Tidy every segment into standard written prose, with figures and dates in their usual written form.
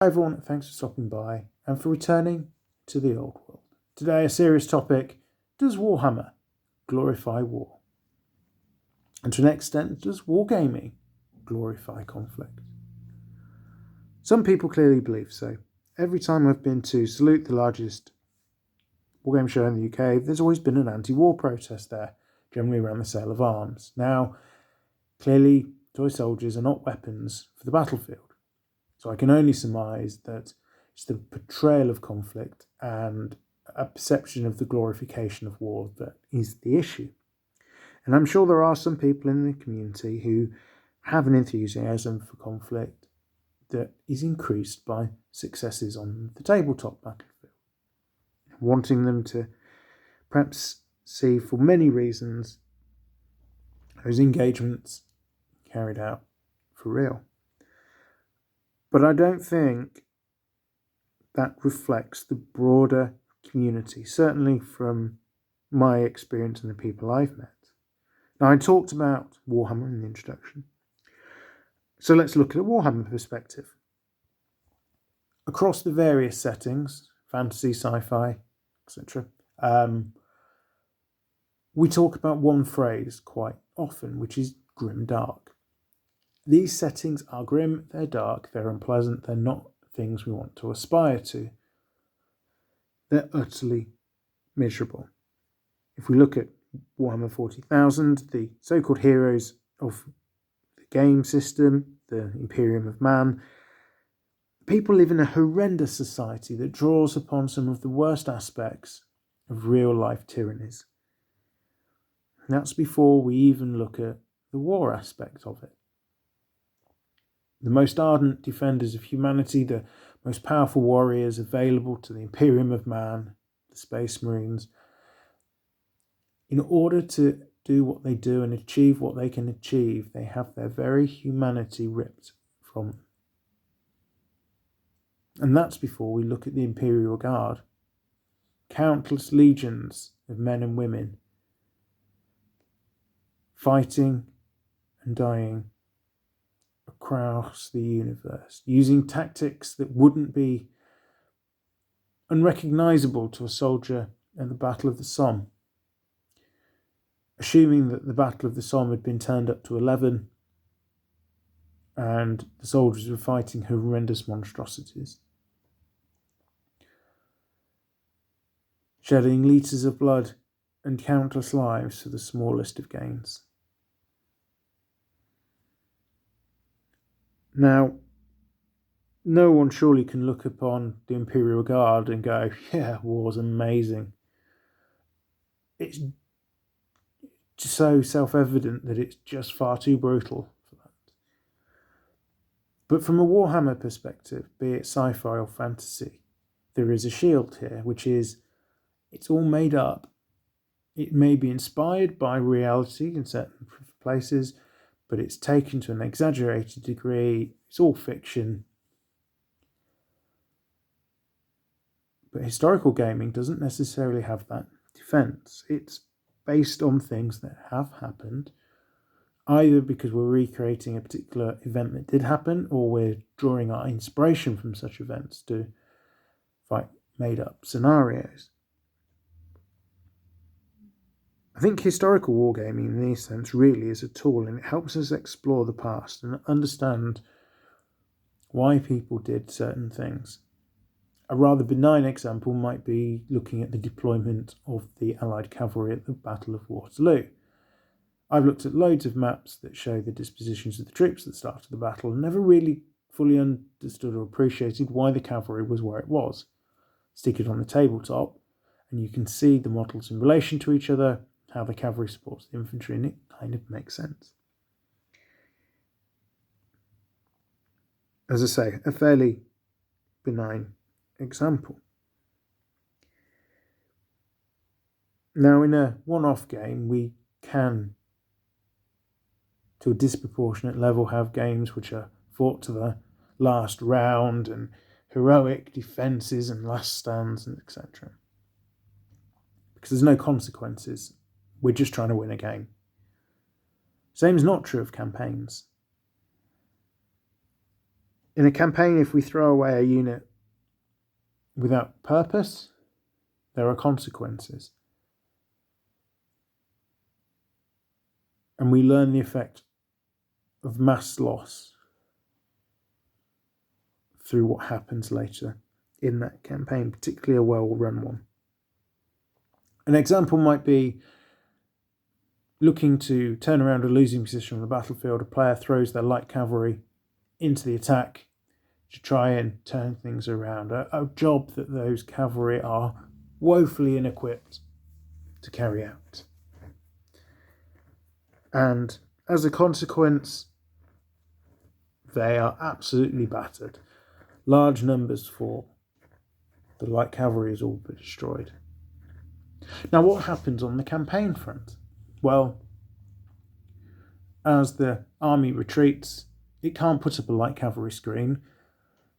Hi everyone, thanks for stopping by and for returning to the old world. Today a serious topic: does Warhammer glorify war? And to an extent, does wargaming glorify conflict? Some people clearly believe so. Every time I've been to Salute, the largest wargame show in the UK, there's always been an anti-war protest there, generally around the sale of arms. Now, clearly, toy soldiers are not weapons for the battlefield. So I can only surmise that it's the portrayal of conflict and a perception of the glorification of war that is the issue. And I'm sure there are some people in the community who have an enthusiasm for conflict that is increased by successes on the tabletop battlefield, wanting them to perhaps see, for many reasons, those engagements carried out for real. But I don't think that reflects the broader community, certainly from my experience and the people I've met. Now, I talked about Warhammer in the introduction, so let's look at a Warhammer perspective. Across the various settings, fantasy, sci-fi, etc., we talk about one phrase quite often, which is grim dark. These settings are grim, they're dark, they're unpleasant, they're not things we want to aspire to. They're utterly miserable. If we look at Warhammer 40,000, the so-called heroes of the game system, the Imperium of Man, people live in a horrendous society that draws upon some of the worst aspects of real-life tyrannies. And that's before we even look at the war aspect of it. The most ardent defenders of humanity, the most powerful warriors available to the Imperium of Man, the Space Marines, in order to do what they do and achieve what they can achieve, they have their very humanity ripped from them. And that's before we look at the Imperial Guard. Countless legions of men and women fighting and dying across the universe, using tactics that wouldn't be unrecognizable to a soldier at the Battle of the Somme. Assuming that the Battle of the Somme had been turned up to 11 and the soldiers were fighting horrendous monstrosities, shedding litres of blood and countless lives for the smallest of gains. Now, no one surely can look upon the Imperial Guard and go, yeah, war's amazing. It's so self-evident that it's just far too brutal for that. But from a Warhammer perspective, be it sci-fi or fantasy, there is a shield here, which is, it's all made up. It may be inspired by reality in certain places, but it's taken to an exaggerated degree. It's all fiction. But historical gaming doesn't necessarily have that defense. It's based on things that have happened, either because we're recreating a particular event that did happen, or we're drawing our inspiration from such events to fight made-up scenarios. I think historical wargaming in this sense really is a tool, and it helps us explore the past and understand why people did certain things. A rather benign example might be looking at the deployment of the Allied cavalry at the Battle of Waterloo. I've looked at loads of maps that show the dispositions of the troops at the start of the battle and never really fully understood or appreciated why the cavalry was where it was. Stick it on the tabletop and you can see the models in relation to each other, how the cavalry supports the infantry, and it kind of makes sense. As I say, a fairly benign example. Now, in a one-off game, we can, to a disproportionate level, have games which are fought to the last round and heroic defences and last stands and etc. Because there's no consequences. We're just trying to win a game. Same is not true of campaigns. In a campaign, if we throw away a unit without purpose, there are consequences. And we learn the effect of mass loss through what happens later in that campaign, particularly a well-run one. An example might be looking to turn around a losing position on the battlefield. A player throws their light cavalry into the attack to try and turn things around, a job that those cavalry are woefully ill-equipped to carry out. And as a consequence, they are absolutely battered. Large numbers fall. The light cavalry is all but destroyed. Now, what happens on the campaign front? Well, as the army retreats, it can't put up a light cavalry screen,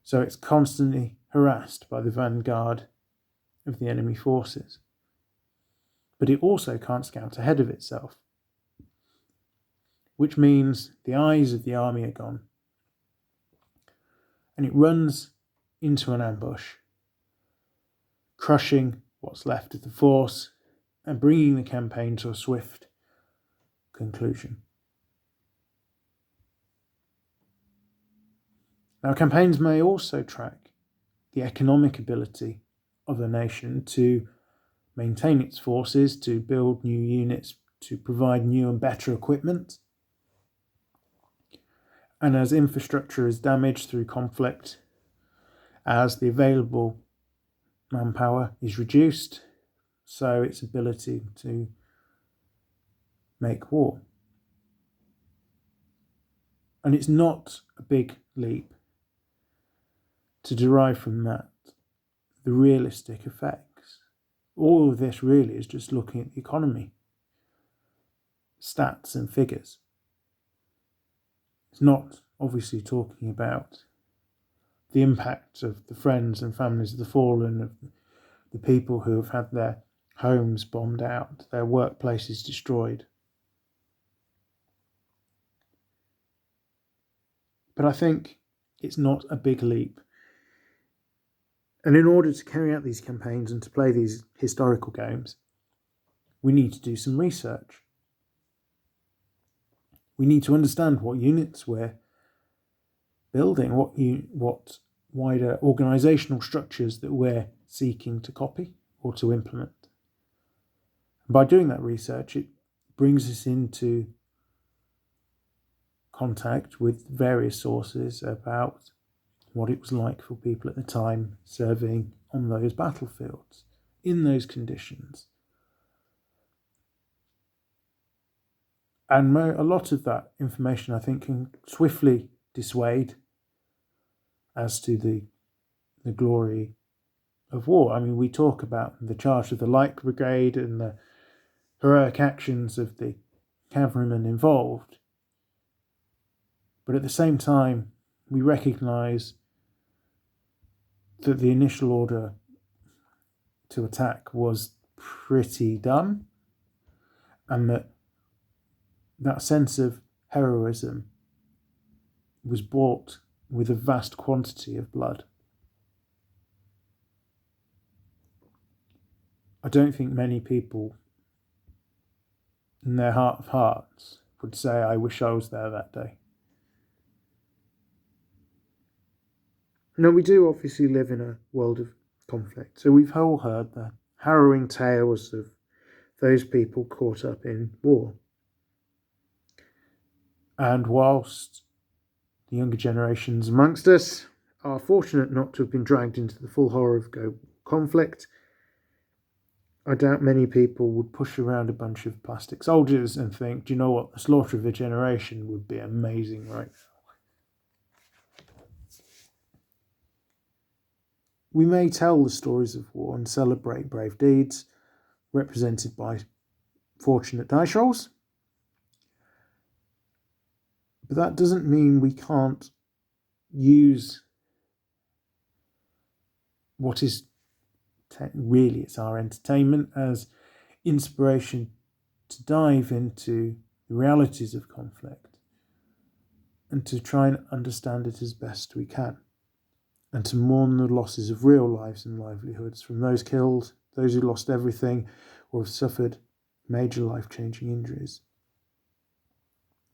so it's constantly harassed by the vanguard of the enemy forces. But it also can't scout ahead of itself, which means the eyes of the army are gone. And it runs into an ambush, crushing what's left of the force and bringing the campaign to a swift conclusion. Now, campaigns may also track the economic ability of a nation to maintain its forces, to build new units, to provide new and better equipment. And as infrastructure is damaged through conflict, as the available manpower is reduced, so its ability to make war. And it's not a big leap to derive from that the realistic effects. All of this really is just looking at the economy, stats and figures. It's not obviously talking about the impact of the friends and families of the fallen, of the people who have had their homes bombed out, their workplaces destroyed. But I think it's not a big leap. And in order to carry out these campaigns and to play these historical games, we need to do some research. We need to understand what units we're building, what wider organisational structures that we're seeking to copy or to implement. And by doing that research, it brings us into contact with various sources about what it was like for people at the time serving on those battlefields, in those conditions. And a lot of that information, I think, can swiftly dissuade as to the glory of war. I mean, we talk about the charge of the Light Brigade and the heroic actions of the cavalrymen involved. But at the same time, we recognise that the initial order to attack was pretty dumb, and that sense of heroism was bought with a vast quantity of blood. I don't think many people in their heart of hearts would say, I wish I was there that day. Now, we do obviously live in a world of conflict, so we've all heard the harrowing tales of those people caught up in war. And whilst the younger generations amongst us are fortunate not to have been dragged into the full horror of conflict, I doubt many people would push around a bunch of plastic soldiers and think, do you know what, the slaughter of a generation would be amazing right now. We may tell the stories of war and celebrate brave deeds represented by fortunate dice rolls, but that doesn't mean we can't use what is really, it's our entertainment, as inspiration to dive into the realities of conflict and to try and understand it as best we can, and to mourn the losses of real lives and livelihoods from those killed, those who lost everything or have suffered major life-changing injuries.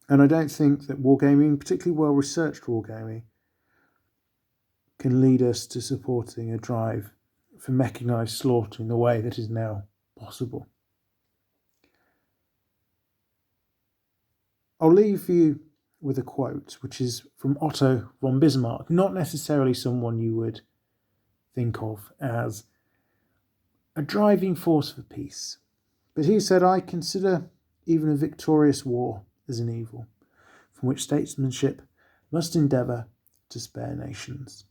And I don't think that wargaming, particularly well-researched wargaming, can lead us to supporting a drive for mechanised slaughter in the way that is now possible. I'll leave you with a quote, which is from Otto von Bismarck, not necessarily someone you would think of as a driving force for peace. But he said, "I consider even a victorious war as an evil, from which statesmanship must endeavour to spare nations."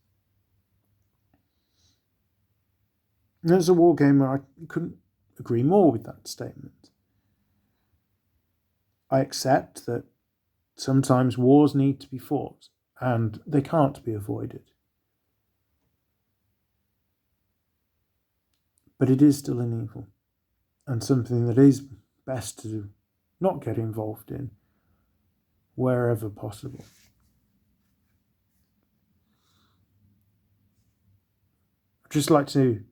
And as a wargamer, I couldn't agree more with that statement. I accept that sometimes wars need to be fought, and they can't be avoided. But it is still an evil, and something that is best to not get involved in wherever possible. I'd just like to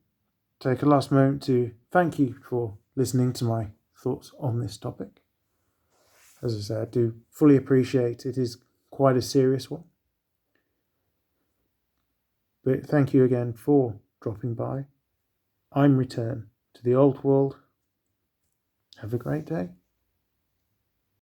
take a last moment to thank you for listening to my thoughts on this topic. As I say, I do fully appreciate it is quite a serious one. But thank you again for dropping by. I'm Return to the Old World. Have a great day.